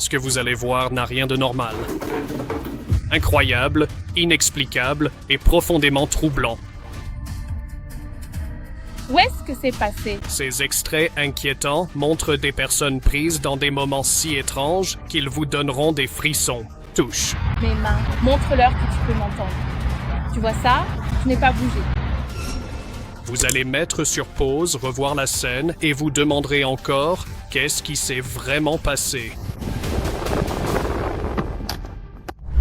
Ce que vous allez voir n'a rien de normal. Incroyable, inexplicable et profondément troublant. Où est-ce que c'est passé? Ces extraits inquiétants montrent des personnes prises dans des moments si étranges qu'ils vous donneront des frissons. Touche. Mes mains, montre-leur que tu peux m'entendre. Tu vois ça? Je n'ai pas bougé. Vous allez mettre sur pause, revoir la scène et vous demanderez encore qu'est-ce qui s'est vraiment passé.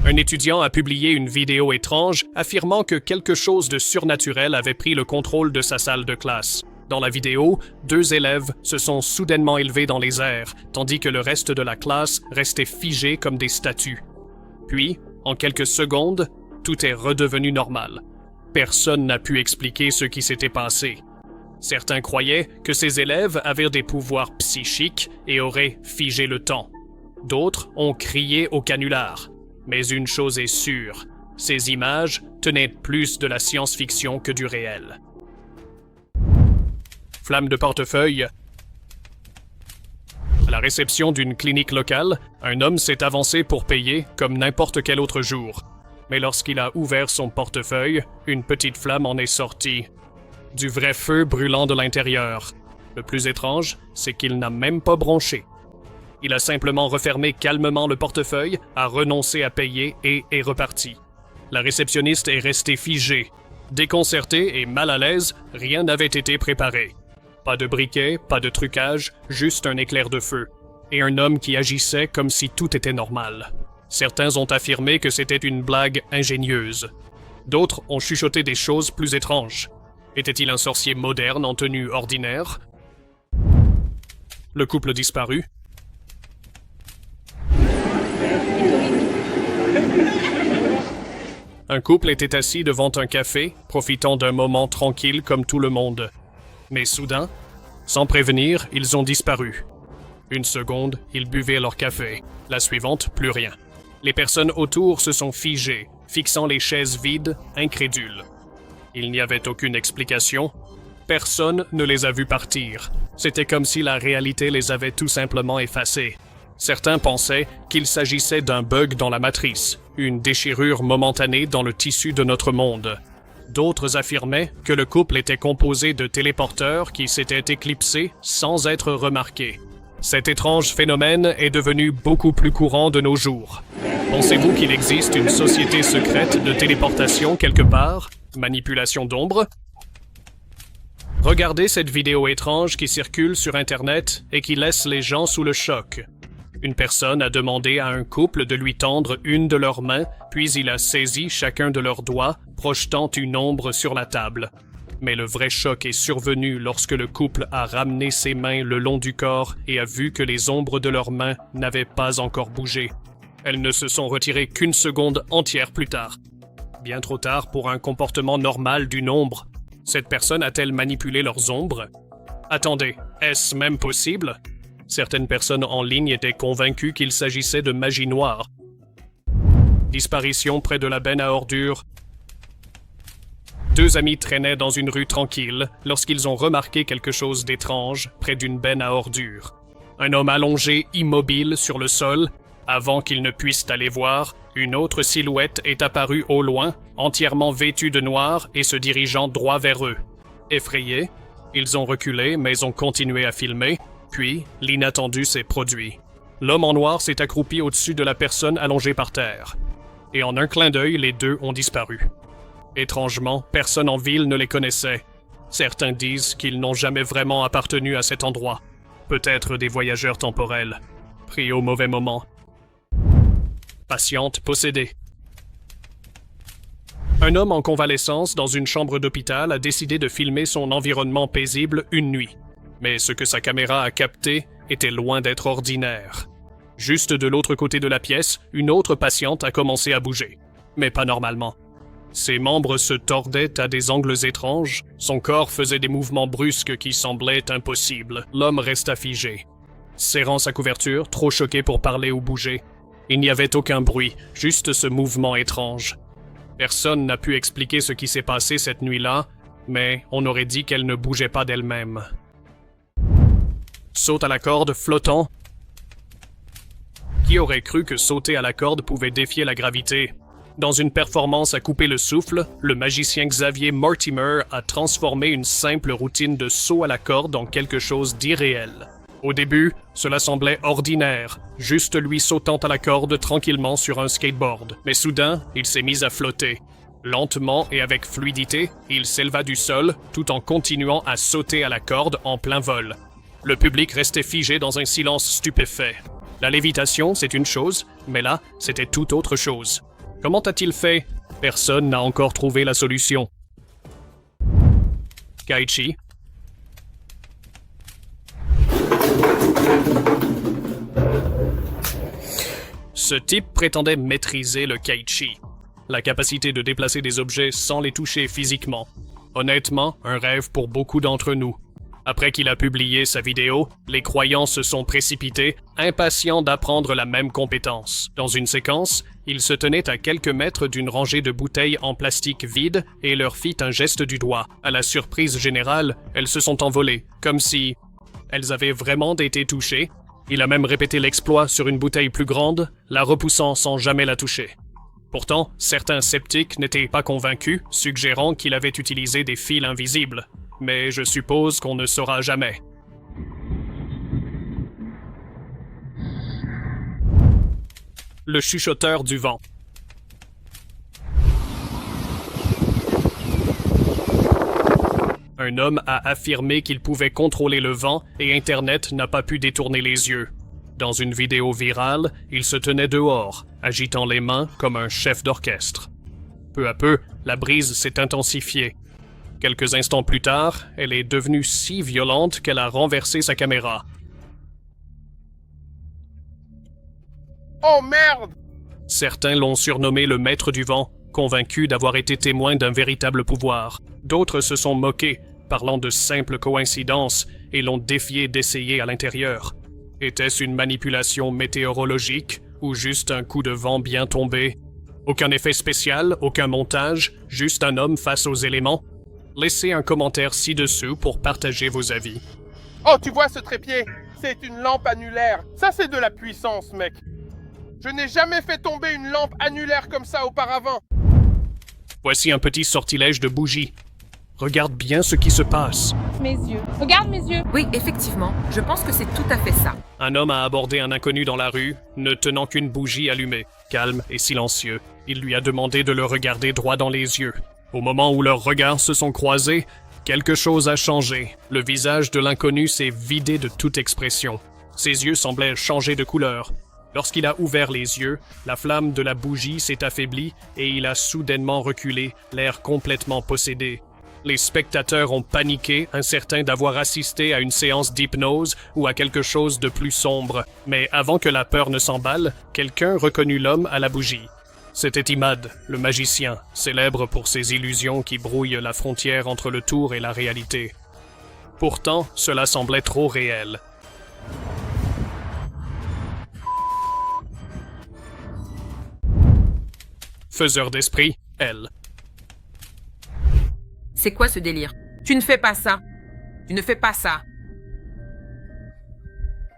Un étudiant a publié une vidéo étrange affirmant que quelque chose de surnaturel avait pris le contrôle de sa salle de classe. Dans la vidéo, 2 élèves se sont soudainement élevés dans les airs, tandis que le reste de la classe restait figé comme des statues. Puis, en quelques secondes, tout est redevenu normal. Personne n'a pu expliquer ce qui s'était passé. Certains croyaient que ces élèves avaient des pouvoirs psychiques et auraient figé le temps. D'autres ont crié au canular. Mais une chose est sûre, ces images tenaient plus de la science-fiction que du réel. Flamme de portefeuille. À la réception d'une clinique locale, un homme s'est avancé pour payer comme n'importe quel autre jour. Mais lorsqu'il a ouvert son portefeuille, une petite flamme en est sortie. Du vrai feu brûlant de l'intérieur. Le plus étrange, c'est qu'il n'a même pas bronché. Il a simplement refermé calmement le portefeuille, a renoncé à payer et est reparti. La réceptionniste est restée figée. Déconcertée et mal à l'aise, rien n'avait été préparé. Pas de briquet, pas de trucage, juste un éclair de feu. Et un homme qui agissait comme si tout était normal. Certains ont affirmé que c'était une blague ingénieuse. D'autres ont chuchoté des choses plus étranges. Était-il un sorcier moderne en tenue ordinaire? Le couple disparu. Un couple était assis devant un café, profitant d'un moment tranquille comme tout le monde. Mais soudain, sans prévenir, ils ont disparu. Une seconde, ils buvaient leur café. La suivante, plus rien. Les personnes autour se sont figées, fixant les chaises vides, incrédules. Il n'y avait aucune explication. Personne ne les a vus partir. C'était comme si la réalité les avait tout simplement effacés. Certains pensaient qu'il s'agissait d'un bug dans la matrice, une déchirure momentanée dans le tissu de notre monde. D'autres affirmaient que le couple était composé de téléporteurs qui s'étaient éclipsés sans être remarqués. Cet étrange phénomène est devenu beaucoup plus courant de nos jours. Pensez-vous qu'il existe une société secrète de téléportation quelque part? Manipulation d'ombre? Regardez cette vidéo étrange qui circule sur Internet et qui laisse les gens sous le choc. Une personne a demandé à un couple de lui tendre une de leurs mains, puis il a saisi chacun de leurs doigts, projetant une ombre sur la table. Mais le vrai choc est survenu lorsque le couple a ramené ses mains le long du corps et a vu que les ombres de leurs mains n'avaient pas encore bougé. Elles ne se sont retirées qu'une seconde entière plus tard. Bien trop tard pour un comportement normal d'une ombre. Cette personne a-t-elle manipulé leurs ombres? Attendez, est-ce même possible? Certaines personnes en ligne étaient convaincues qu'il s'agissait de magie noire. Disparition près de la benne à ordures. 2 amis traînaient dans une rue tranquille lorsqu'ils ont remarqué quelque chose d'étrange près d'une benne à ordures. Un homme allongé, immobile sur le sol. Avant qu'ils ne puissent aller voir, une autre silhouette est apparue au loin, entièrement vêtue de noir et se dirigeant droit vers eux. Effrayés, ils ont reculé mais ont continué à filmer. Puis, l'inattendu s'est produit. L'homme en noir s'est accroupi au-dessus de la personne allongée par terre. Et en un clin d'œil, les 2 ont disparu. Étrangement, personne en ville ne les connaissait. Certains disent qu'ils n'ont jamais vraiment appartenu à cet endroit. Peut-être des voyageurs temporels, pris au mauvais moment. Patiente possédée. Un homme en convalescence dans une chambre d'hôpital a décidé de filmer son environnement paisible une nuit. Mais ce que sa caméra a capté était loin d'être ordinaire. Juste de l'autre côté de la pièce, une autre patiente a commencé à bouger. Mais pas normalement. Ses membres se tordaient à des angles étranges, son corps faisait des mouvements brusques qui semblaient impossibles. L'homme resta figé. Serrant sa couverture, trop choqué pour parler ou bouger. Il n'y avait aucun bruit, juste ce mouvement étrange. Personne n'a pu expliquer ce qui s'est passé cette nuit-là, mais on aurait dit qu'elle ne bougeait pas d'elle-même. Saute à la corde flottant, Qui aurait cru que sauter à la corde pouvait défier la gravité? Dans une performance à couper le souffle, le magicien Xavier Mortimer a transformé une simple routine de saut à la corde en quelque chose d'irréel. Au début, cela semblait ordinaire, juste lui sautant à la corde tranquillement sur un skateboard. Mais soudain, il s'est mis à flotter. Lentement et avec fluidité, il s'éleva du sol tout en continuant à sauter à la corde en plein vol. Le public restait figé dans un silence stupéfait. La lévitation, c'est une chose, mais là, c'était tout autre chose. Comment a-t-il fait? Personne n'a encore trouvé la solution. Kaichi. Ce type prétendait maîtriser le Kaichi, la capacité de déplacer des objets sans les toucher physiquement. Honnêtement, un rêve pour beaucoup d'entre nous. Après qu'il a publié sa vidéo, les croyants se sont précipités, impatients d'apprendre la même compétence. Dans une séquence, il se tenait à quelques mètres d'une rangée de bouteilles en plastique vides et leur fit un geste du doigt. À la surprise générale, elles se sont envolées, comme si elles avaient vraiment été touchées. Il a même répété l'exploit sur une bouteille plus grande, la repoussant sans jamais la toucher. Pourtant, certains sceptiques n'étaient pas convaincus, suggérant qu'il avait utilisé des fils invisibles. Mais je suppose qu'on ne saura jamais. Le chuchoteur du vent. Un homme a affirmé qu'il pouvait contrôler le vent et Internet n'a pas pu détourner les yeux. Dans une vidéo virale, il se tenait dehors, agitant les mains comme un chef d'orchestre. Peu à peu, la brise s'est intensifiée. Quelques instants plus tard, elle est devenue si violente qu'elle a renversé sa caméra. Oh merde! Certains l'ont surnommé le maître du vent, convaincus d'avoir été témoins d'un véritable pouvoir. D'autres se sont moqués, parlant de simples coïncidences, et l'ont défié d'essayer à l'intérieur. Était-ce une manipulation météorologique ou juste un coup de vent bien tombé? Aucun effet spécial, aucun montage, juste un homme face aux éléments? Laissez un commentaire ci-dessous pour partager vos avis. Oh, tu vois ce trépied? C'est une lampe annulaire. Ça, c'est de la puissance, mec. Je n'ai jamais fait tomber une lampe annulaire comme ça auparavant. Voici un petit sortilège de bougies. Regarde bien ce qui se passe. Mes yeux. Regarde mes yeux. Oui, effectivement, je pense que c'est tout à fait ça. Un homme a abordé un inconnu dans la rue, ne tenant qu'une bougie allumée. Calme et silencieux, il lui a demandé de le regarder droit dans les yeux. Au moment où leurs regards se sont croisés, quelque chose a changé. Le visage de l'inconnu s'est vidé de toute expression. Ses yeux semblaient changer de couleur. Lorsqu'il a ouvert les yeux, la flamme de la bougie s'est affaiblie et il a soudainement reculé, l'air complètement possédé. Les spectateurs ont paniqué, incertains d'avoir assisté à une séance d'hypnose ou à quelque chose de plus sombre. Mais avant que la peur ne s'emballe, quelqu'un reconnut l'homme à la bougie. C'était Imad, le magicien, célèbre pour ses illusions qui brouillent la frontière entre le tour et la réalité. Pourtant, cela semblait trop réel. Faiseur d'esprit, elle. C'est quoi ce délire? Tu ne fais pas ça. Tu ne fais pas ça.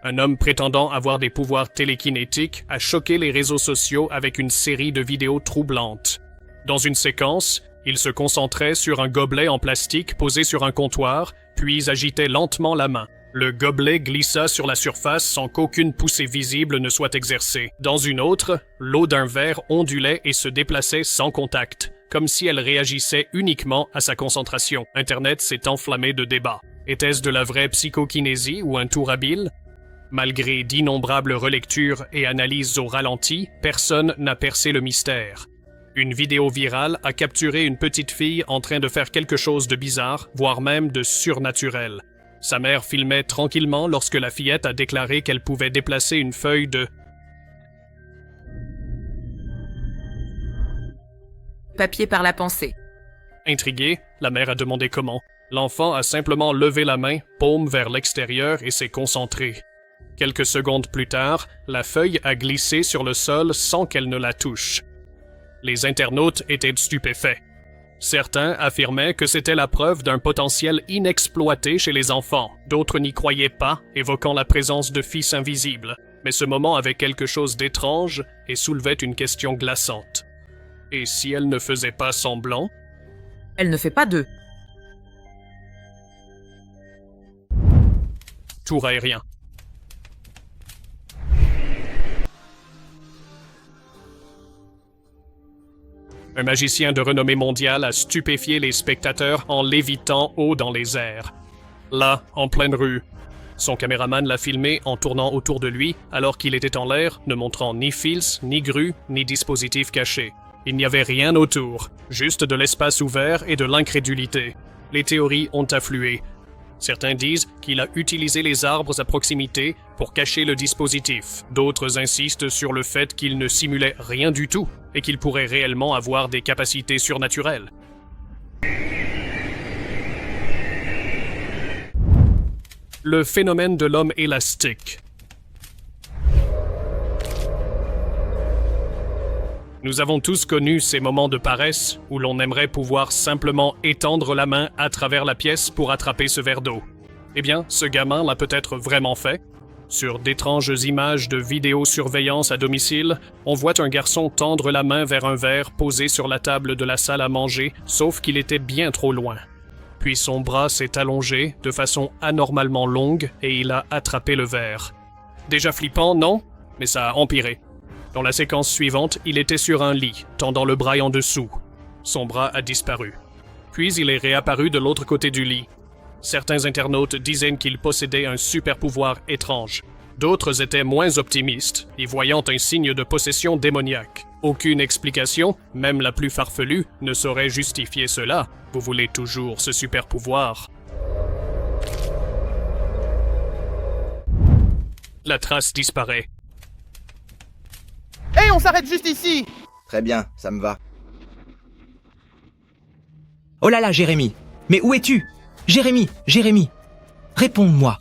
Un homme prétendant avoir des pouvoirs télékinétiques a choqué les réseaux sociaux avec une série de vidéos troublantes. Dans une séquence, il se concentrait sur un gobelet en plastique posé sur un comptoir, puis agitait lentement la main. Le gobelet glissa sur la surface sans qu'aucune poussée visible ne soit exercée. Dans une autre, l'eau d'un verre ondulait et se déplaçait sans contact, comme si elle réagissait uniquement à sa concentration. Internet s'est enflammé de débats. Était-ce de la vraie psychokinésie ou un tour habile? Malgré d'innombrables relectures et analyses au ralenti, personne n'a percé le mystère. Une vidéo virale a capturé une petite fille en train de faire quelque chose de bizarre, voire même de surnaturel. Sa mère filmait tranquillement lorsque la fillette a déclaré qu'elle pouvait déplacer une feuille de Papier par la pensée. Intriguée, la mère a demandé comment. L'enfant a simplement levé la main, paume vers l'extérieur et s'est concentré. Quelques secondes plus tard, la feuille a glissé sur le sol sans qu'elle ne la touche. Les internautes étaient stupéfaits. Certains affirmaient que c'était la preuve d'un potentiel inexploité chez les enfants. D'autres n'y croyaient pas, évoquant la présence de fils invisibles. Mais ce moment avait quelque chose d'étrange et soulevait une question glaçante. Et si elle ne faisait pas semblant? Elle ne fait pas deux. Tour aérien. Un magicien de renommée mondiale a stupéfié les spectateurs en lévitant haut dans les airs. Là, en pleine rue. Son caméraman l'a filmé en tournant autour de lui alors qu'il était en l'air, ne montrant ni fils, ni grue, ni dispositif caché. Il n'y avait rien autour, juste de l'espace ouvert et de l'incrédulité. Les théories ont afflué. Certains disent qu'il a utilisé les arbres à proximité pour cacher le dispositif. D'autres insistent sur le fait qu'il ne simulait rien du tout et qu'il pourrait réellement avoir des capacités surnaturelles. Le phénomène de l'homme élastique. Nous avons tous connu ces moments de paresse où l'on aimerait pouvoir simplement étendre la main à travers la pièce pour attraper ce verre d'eau. Eh bien, ce gamin l'a peut-être vraiment fait. Sur d'étranges images de vidéosurveillance à domicile, on voit un garçon tendre la main vers un verre posé sur la table de la salle à manger, sauf qu'il était bien trop loin. Puis son bras s'est allongé de façon anormalement longue et il a attrapé le verre. Déjà flippant, non? Mais ça a empiré. Dans la séquence suivante, il était sur un lit, tendant le bras en dessous. Son bras a disparu. Puis il est réapparu de l'autre côté du lit. Certains internautes disaient qu'il possédait un super pouvoir étrange. D'autres étaient moins optimistes, y voyant un signe de possession démoniaque. Aucune explication, même la plus farfelue, ne saurait justifier cela. Vous voulez toujours ce super pouvoir. La trace disparaît. Hé, on s'arrête juste ici! Très bien, ça me va. Oh là là, Jérémy! Mais où es-tu? Jérémy! Réponds-moi!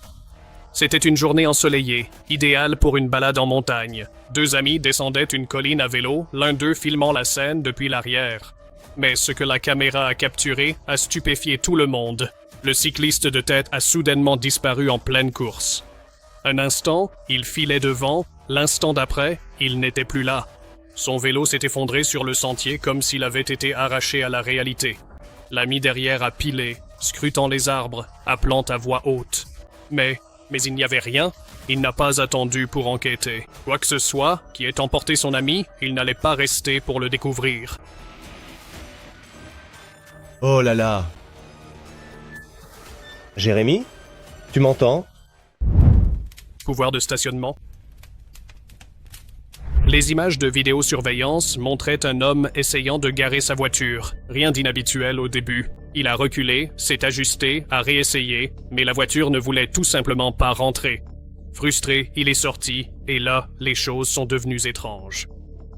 C'était une journée ensoleillée, idéale pour une balade en montagne. Deux amis descendaient une colline à vélo, l'un d'eux filmant la scène depuis l'arrière. Mais ce que la caméra a capturé a stupéfié tout le monde. Le cycliste de tête a soudainement disparu en pleine course. Un instant, il filait devant, l'instant d'après, il n'était plus là. Son vélo s'est effondré sur le sentier comme s'il avait été arraché à la réalité. L'ami derrière a pilé, scrutant les arbres, appelant à voix haute. Mais il n'y avait rien. Il n'a pas attendu pour enquêter. Quoi que ce soit qui ait emporté son ami, il n'allait pas rester pour le découvrir. Oh là là. Jérémy? Tu m'entends? Pouvoir de stationnement. Les images de vidéosurveillance montraient un homme essayant de garer sa voiture. Rien d'inhabituel au début. Il a reculé, s'est ajusté, a réessayé, mais la voiture ne voulait tout simplement pas rentrer. Frustré, il est sorti, et là, les choses sont devenues étranges.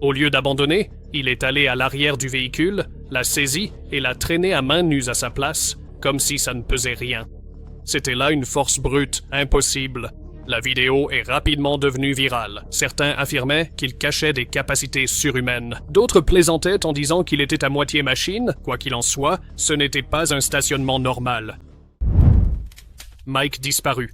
Au lieu d'abandonner, il est allé à l'arrière du véhicule, l'a saisi et l'a traîné à main nue à sa place, comme si ça ne pesait rien. C'était là une force brute, impossible. La vidéo est rapidement devenue virale. Certains affirmaient qu'il cachait des capacités surhumaines. D'autres plaisantaient en disant qu'il était à moitié machine. Quoi qu'il en soit, ce n'était pas un stationnement normal. Mike disparu.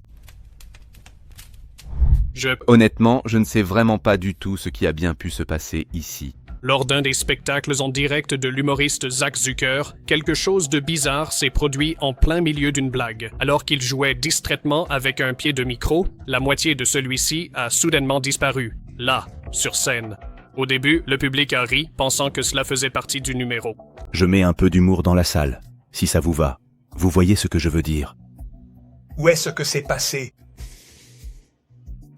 Honnêtement, je ne sais vraiment pas du tout ce qui a bien pu se passer ici. Lors d'un des spectacles en direct de l'humoriste Zach Zucker, quelque chose de bizarre s'est produit en plein milieu d'une blague. Alors qu'il jouait distraitement avec un pied de micro, la moitié de celui-ci a soudainement disparu, là, sur scène. Au début, le public a ri, pensant que cela faisait partie du numéro. Je mets un peu d'humour dans la salle, si ça vous va. Vous voyez ce que je veux dire. Où est-ce que c'est passé?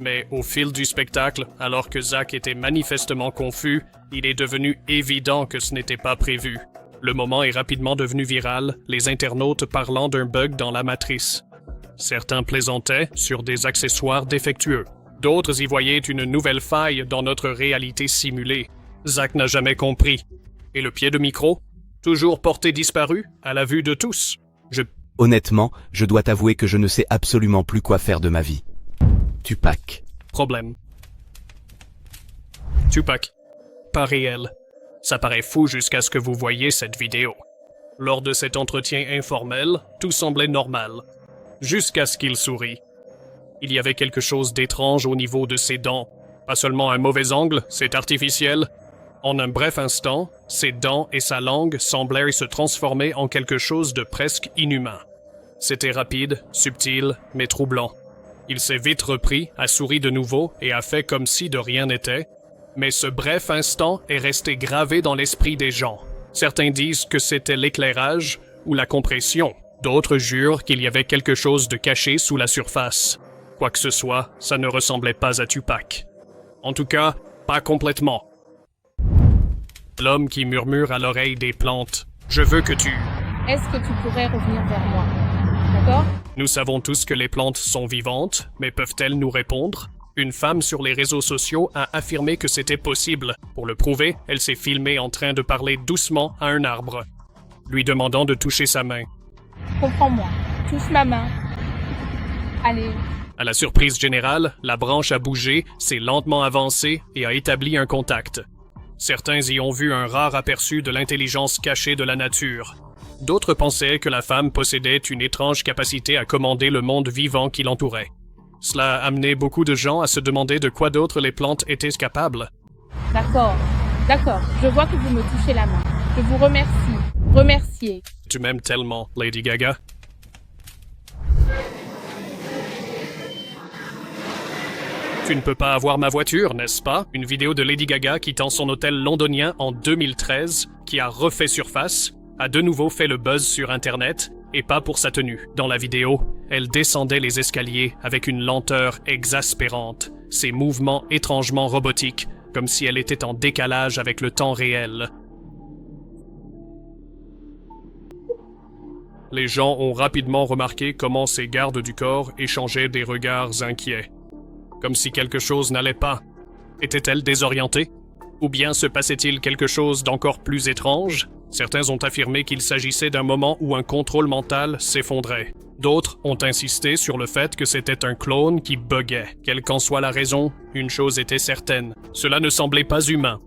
Mais au fil du spectacle, alors que Zach était manifestement confus, il est devenu évident que ce n'était pas prévu. Le moment est rapidement devenu viral, les internautes parlant d'un bug dans la matrice. Certains plaisantaient sur des accessoires défectueux. D'autres y voyaient une nouvelle faille dans notre réalité simulée. Zach n'a jamais compris. Et le pied de micro? Toujours porté disparu, à la vue de tous. Honnêtement, je dois t'avouer que je ne sais absolument plus quoi faire de ma vie. Tupac. Problème. Tupac. Pas réel. Ça paraît fou jusqu'à ce que vous voyiez cette vidéo. Lors de cet entretien informel, tout semblait normal. Jusqu'à ce qu'il sourit. Il y avait quelque chose d'étrange au niveau de ses dents. Pas seulement un mauvais angle, c'est artificiel. En un bref instant, ses dents et sa langue semblèrent se transformer en quelque chose de presque inhumain. C'était rapide, subtil, mais troublant. Il s'est vite repris, a souri de nouveau et a fait comme si de rien n'était. Mais ce bref instant est resté gravé dans l'esprit des gens. Certains disent que c'était l'éclairage ou la compression. D'autres jurent qu'il y avait quelque chose de caché sous la surface. Quoi que ce soit, ça ne ressemblait pas à Tupac. En tout cas, pas complètement. L'homme qui murmure à l'oreille des plantes. « Je veux que tu... » Est-ce que tu pourrais revenir vers moi? D'accord? Nous savons tous que les plantes sont vivantes, mais peuvent-elles nous répondre? Une femme sur les réseaux sociaux a affirmé que c'était possible. Pour le prouver, elle s'est filmée en train de parler doucement à un arbre, lui demandant de toucher sa main. Comprends-moi. Touche ma main. Allez. À la surprise générale, la branche a bougé, s'est lentement avancée et a établi un contact. Certains y ont vu un rare aperçu de l'intelligence cachée de la nature. D'autres pensaient que la femme possédait une étrange capacité à commander le monde vivant qui l'entourait. Cela a amené beaucoup de gens à se demander de quoi d'autre les plantes étaient capables. D'accord. Je vois que vous me touchez la main. Je vous remercie. Remerciez. Tu m'aimes tellement, Lady Gaga. Tu ne peux pas avoir ma voiture, n'est-ce pas? Une vidéo de Lady Gaga quittant son hôtel londonien en 2013, qui a refait surface, a de nouveau fait le buzz sur Internet, et pas pour sa tenue. Dans la vidéo, elle descendait les escaliers avec une lenteur exaspérante, ses mouvements étrangement robotiques, comme si elle était en décalage avec le temps réel. Les gens ont rapidement remarqué comment ces gardes du corps échangeaient des regards inquiets. Comme si quelque chose n'allait pas. Était-elle désorientée? Ou bien se passait-il quelque chose d'encore plus étrange? Certains ont affirmé qu'il s'agissait d'un moment où un contrôle mental s'effondrait. D'autres ont insisté sur le fait que c'était un clone qui buguait. Quelle qu'en soit la raison, une chose était certaine. Cela ne semblait pas humain.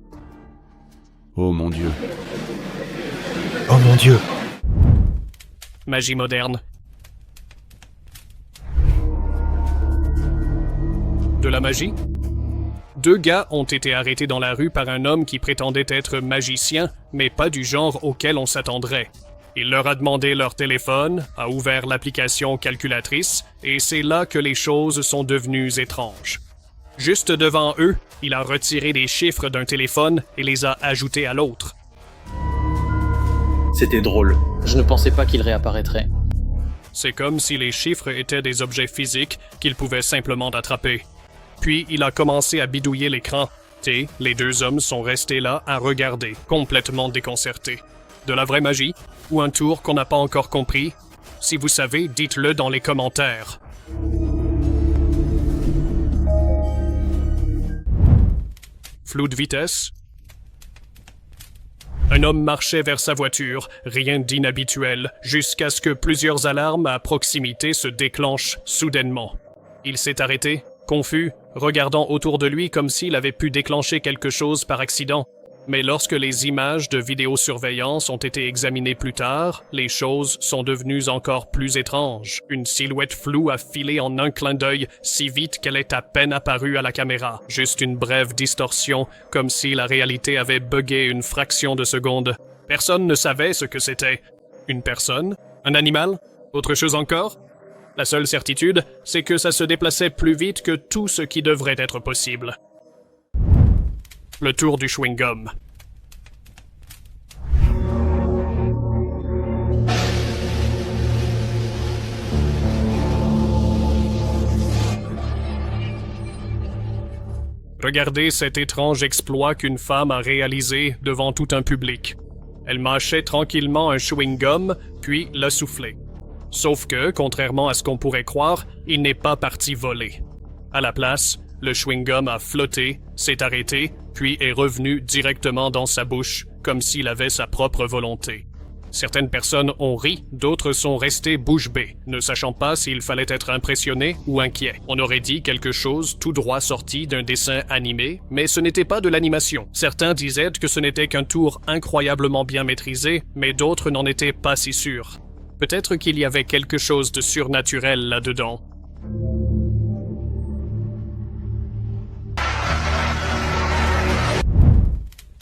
Oh mon Dieu. Oh mon Dieu. Magie moderne. De la magie? 2 gars ont été arrêtés dans la rue par un homme qui prétendait être magicien, mais pas du genre auquel on s'attendrait. Il leur a demandé leur téléphone, a ouvert l'application calculatrice, et c'est là que les choses sont devenues étranges. Juste devant eux, il a retiré des chiffres d'un téléphone et les a ajoutés à l'autre. C'était drôle. Je ne pensais pas qu'il réapparaîtrait. C'est comme si les chiffres étaient des objets physiques qu'il pouvait simplement attraper. Puis il a commencé à bidouiller l'écran, et les 2 hommes sont restés là à regarder, complètement déconcertés. De la vraie magie? Ou un tour qu'on n'a pas encore compris? Si vous savez, dites-le dans les commentaires. Flou de vitesse? Un homme marchait vers sa voiture, rien d'inhabituel, jusqu'à ce que plusieurs alarmes à proximité se déclenchent soudainement. Il s'est arrêté, confus, regardant autour de lui comme s'il avait pu déclencher quelque chose par accident. Mais lorsque les images de vidéosurveillance ont été examinées plus tard, les choses sont devenues encore plus étranges. Une silhouette floue a filé en un clin d'œil si vite qu'elle est à peine apparue à la caméra. Juste une brève distorsion, comme si la réalité avait buggé une fraction de seconde. Personne ne savait ce que c'était. Une personne? Un animal? Autre chose encore? La seule certitude, c'est que ça se déplaçait plus vite que tout ce qui devrait être possible. Le tour du chewing-gum. Regardez cet étrange exploit qu'une femme a réalisé devant tout un public. Elle mâchait tranquillement un chewing-gum, puis l'a soufflé. Sauf que, contrairement à ce qu'on pourrait croire, il n'est pas parti voler. À la place, le chewing-gum a flotté, s'est arrêté, puis est revenu directement dans sa bouche, comme s'il avait sa propre volonté. Certaines personnes ont ri, d'autres sont restées bouche bée, ne sachant pas s'il fallait être impressionné ou inquiet. On aurait dit quelque chose tout droit sorti d'un dessin animé, mais ce n'était pas de l'animation. Certains disaient que ce n'était qu'un tour incroyablement bien maîtrisé, mais d'autres n'en étaient pas si sûrs. Peut-être qu'il y avait quelque chose de surnaturel là-dedans.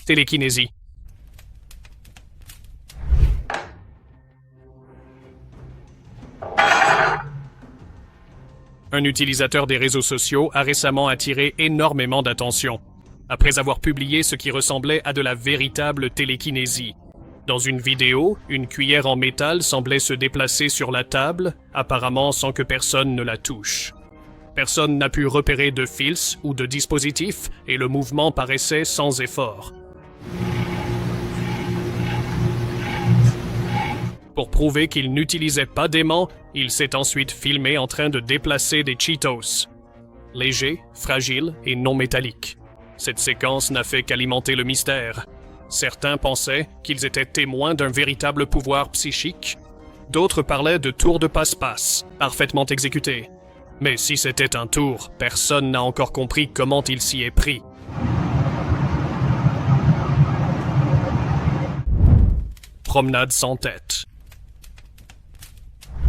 Télékinésie. Un utilisateur des réseaux sociaux a récemment attiré énormément d'attention, après avoir publié ce qui ressemblait à de la véritable télékinésie. Dans une vidéo, une cuillère en métal semblait se déplacer sur la table, apparemment sans que personne ne la touche. Personne n'a pu repérer de fils ou de dispositif et le mouvement paraissait sans effort. Pour prouver qu'il n'utilisait pas d'aimant, il s'est ensuite filmé en train de déplacer des Cheetos. Légers, fragiles et non métalliques. Cette séquence n'a fait qu'alimenter le mystère. Certains pensaient qu'ils étaient témoins d'un véritable pouvoir psychique. D'autres parlaient de tours de passe-passe, parfaitement exécutés. Mais si c'était un tour, personne n'a encore compris comment il s'y est pris. Promenade sans tête.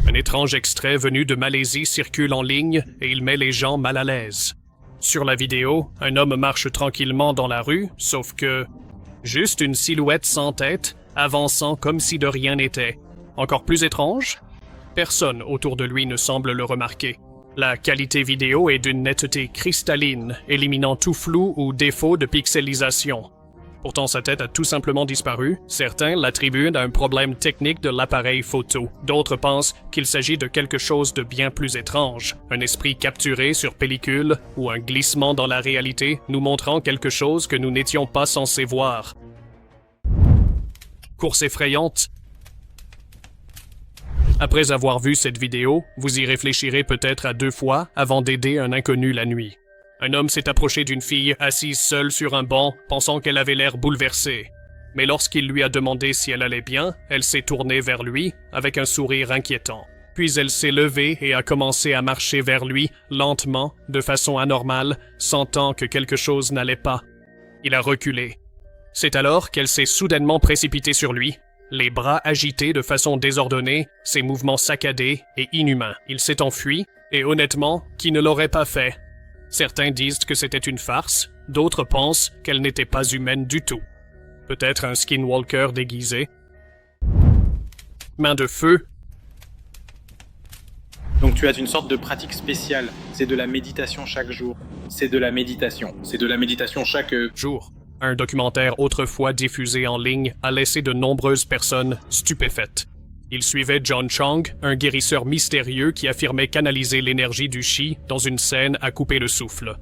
Un étrange extrait venu de Malaisie circule en ligne et il met les gens mal à l'aise. Sur la vidéo, un homme marche tranquillement dans la rue, sauf que... juste une silhouette sans tête, avançant comme si de rien n'était. Encore plus étrange, personne autour de lui ne semble le remarquer. La qualité vidéo est d'une netteté cristalline, éliminant tout flou ou défaut de pixelisation. Pourtant, sa tête a tout simplement disparu. Certains l'attribuent à un problème technique de l'appareil photo. D'autres pensent qu'il s'agit de quelque chose de bien plus étrange. Un esprit capturé sur pellicule ou un glissement dans la réalité nous montrant quelque chose que nous n'étions pas censés voir. Course effrayante. Après avoir vu cette vidéo, vous y réfléchirez peut-être à 2 fois avant d'aider un inconnu la nuit. Un homme s'est approché d'une fille assise seule sur un banc, pensant qu'elle avait l'air bouleversée. Mais lorsqu'il lui a demandé si elle allait bien, elle s'est tournée vers lui, avec un sourire inquiétant. Puis elle s'est levée et a commencé à marcher vers lui, lentement, de façon anormale, sentant que quelque chose n'allait pas. Il a reculé. C'est alors qu'elle s'est soudainement précipitée sur lui, les bras agités de façon désordonnée, ses mouvements saccadés et inhumains. Il s'est enfui, et honnêtement, qui ne l'aurait pas fait? Certains disent que c'était une farce, d'autres pensent qu'elle n'était pas humaine du tout. Peut-être un skinwalker déguisé. Main de feu. Donc tu as une sorte de pratique spéciale, c'est de la méditation chaque jour. C'est de la méditation chaque jour. Un documentaire autrefois diffusé en ligne a laissé de nombreuses personnes stupéfaites. Il suivait John Chang, un guérisseur mystérieux qui affirmait canaliser l'énergie du chi dans une scène à couper le souffle.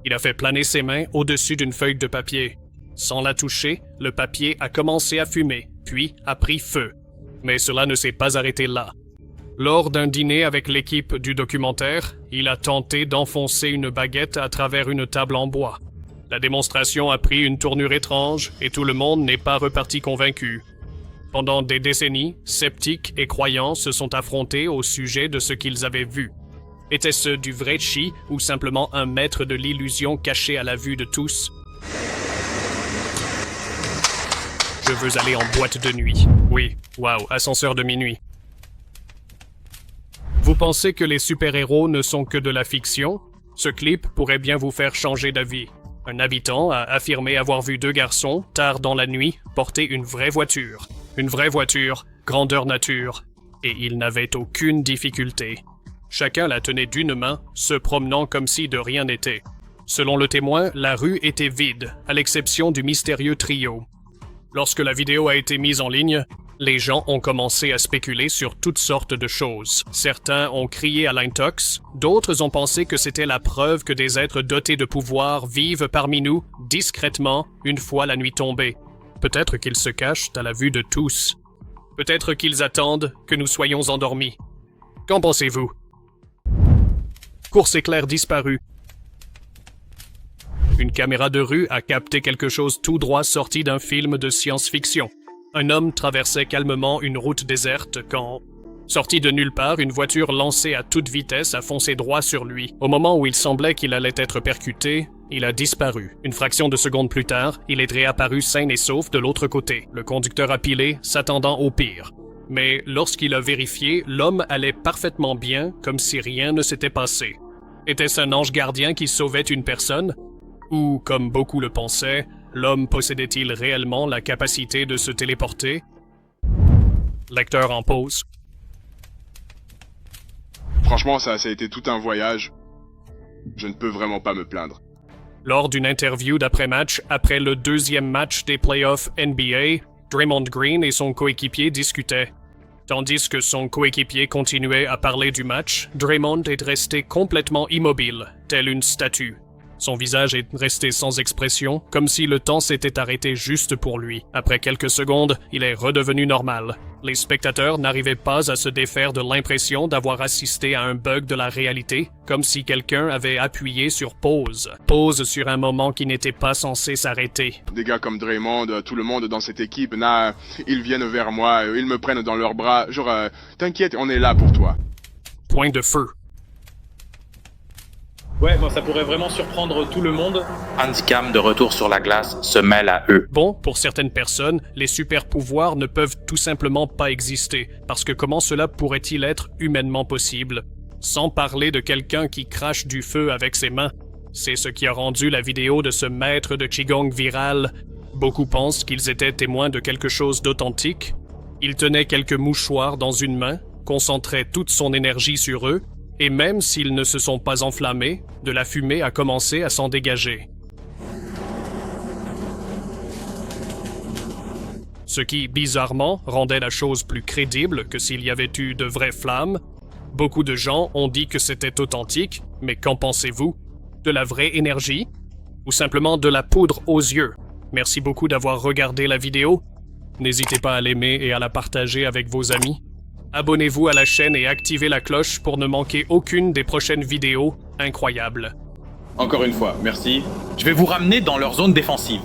Il a fait planer ses mains au-dessus d'une feuille de papier. Sans la toucher, le papier a commencé à fumer, puis a pris feu. Mais cela ne s'est pas arrêté là. Lors d'un dîner avec l'équipe du documentaire, il a tenté d'enfoncer une baguette à travers une table en bois. La démonstration a pris une tournure étrange et tout le monde n'est pas reparti convaincu. Pendant des décennies, sceptiques et croyants se sont affrontés au sujet de ce qu'ils avaient vu. Était-ce du vrai chi ou simplement un maître de l'illusion caché à la vue de tous? Je veux aller en boîte de nuit. Oui, waouh, ascenseur de minuit. Vous pensez que les super-héros ne sont que de la fiction? Ce clip pourrait bien vous faire changer d'avis. Un habitant a affirmé avoir vu 2 garçons, tard dans la nuit, porter une vraie voiture. Une vraie voiture, grandeur nature. Et ils n'avaient aucune difficulté. Chacun la tenait d'une main, se promenant comme si de rien n'était. Selon le témoin, la rue était vide, à l'exception du mystérieux trio. Lorsque la vidéo a été mise en ligne, les gens ont commencé à spéculer sur toutes sortes de choses. Certains ont crié à l'intox, d'autres ont pensé que c'était la preuve que des êtres dotés de pouvoir vivent parmi nous, discrètement, une fois la nuit tombée. Peut-être qu'ils se cachent à la vue de tous. Peut-être qu'ils attendent que nous soyons endormis. Qu'en pensez-vous? Course éclair disparue. Une caméra de rue a capté quelque chose tout droit sorti d'un film de science-fiction. Un homme traversait calmement une route déserte quand, sorti de nulle part, une voiture lancée à toute vitesse a foncé droit sur lui. Au moment où il semblait qu'il allait être percuté, il a disparu. Une fraction de seconde plus tard, il est réapparu sain et sauf de l'autre côté. Le conducteur a pilé, s'attendant au pire. Mais lorsqu'il a vérifié, l'homme allait parfaitement bien, comme si rien ne s'était passé. Était-ce un ange gardien qui sauvait une personne? Ou, comme beaucoup le pensaient, L'homme possédait-il réellement la capacité de se téléporter? Lecteur en pause. Franchement, ça a été tout un voyage. Je ne peux vraiment pas me plaindre. Lors d'une interview d'après-match, après le deuxième match des playoffs NBA, Draymond Green et son coéquipier discutaient. Tandis que son coéquipier continuait à parler du match, Draymond est resté complètement immobile, tel une statue. Son visage est resté sans expression, comme si le temps s'était arrêté juste pour lui. Après quelques secondes, il est redevenu normal. Les spectateurs n'arrivaient pas à se défaire de l'impression d'avoir assisté à un bug de la réalité, comme si quelqu'un avait appuyé sur pause. Pause sur un moment qui n'était pas censé s'arrêter. Des gars comme Draymond, tout le monde dans cette équipe, ils viennent vers moi, ils me prennent dans leurs bras, genre, t'inquiète, on est là pour toi. Point de feu. Ouais, bon, ça pourrait vraiment surprendre tout le monde. Handicam de retour sur la glace se mêle à eux. Bon, pour certaines personnes, les super-pouvoirs ne peuvent tout simplement pas exister, parce que comment cela pourrait-il être humainement possible? Sans parler de quelqu'un qui crache du feu avec ses mains. C'est ce qui a rendu la vidéo de ce maître de Qigong virale. Beaucoup pensent qu'ils étaient témoins de quelque chose d'authentique. Il tenait quelques mouchoirs dans une main, concentrait toute son énergie sur eux, et même s'ils ne se sont pas enflammés, de la fumée a commencé à s'en dégager. Ce qui, bizarrement, rendait la chose plus crédible que s'il y avait eu de vraies flammes. Beaucoup de gens ont dit que c'était authentique, mais qu'en pensez-vous? De la vraie énergie? Ou simplement de la poudre aux yeux? Merci beaucoup d'avoir regardé la vidéo. N'hésitez pas à l'aimer et à la partager avec vos amis. Abonnez-vous à la chaîne et activez la cloche pour ne manquer aucune des prochaines vidéos incroyables. Encore une fois, merci. Je vais vous ramener dans leur zone défensive.